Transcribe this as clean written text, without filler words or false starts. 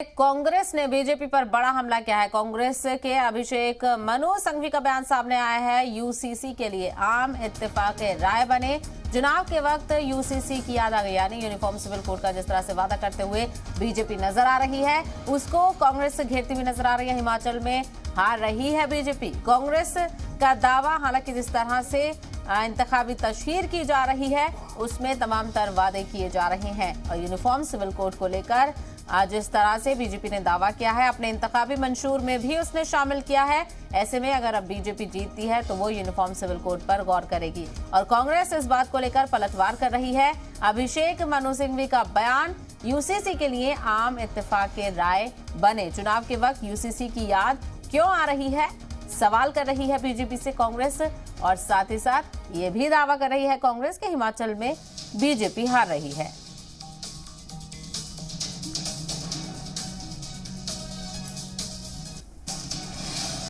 कांग्रेस ने बीजेपी पर बड़ा हमला किया है। कांग्रेस के अभिषेक मनु सिंघवी का बयान सामने आया है। यूसीसी के लिए आम इत्तेफाक राय बने। चुनाव के वक्त यूसीसी की याद आ गई, यानी यूनिफॉर्म सिविल कोड का जिस तरह से वादा करते हुए बीजेपी नजर आ रही है, उसको कांग्रेस घेरती हुई नजर आ रही है। हिमाचल में हार रही है बीजेपी। कांग्रेस का दावा, हालांकि जिस तरह से इंतखाबी तशहीर की जा रही है उसमें तमाम तर वादे किए जा रहे हैं और यूनिफॉर्म सिविल कोड को लेकर जिस तरह से बीजेपी ने दावा किया है, अपने इंतखाबी मंशूर में भी उसने शामिल किया है। ऐसे में अगर अब बीजेपी जीतती है तो वो यूनिफॉर्म सिविल कोड पर गौर करेगी और कांग्रेस इस बात को लेकर पलटवार कर रही है। अभिषेक मनु सिंघवी का बयान, यूसीसी के लिए आम इत्तेफाक के राय बने। चुनाव के वक्त यूसीसी की याद क्यों आ रही है, सवाल कर रही है बीजेपी से कांग्रेस और साथ ही साथ ये भी दावा कर रही है कांग्रेस के हिमाचल में बीजेपी हार रही है।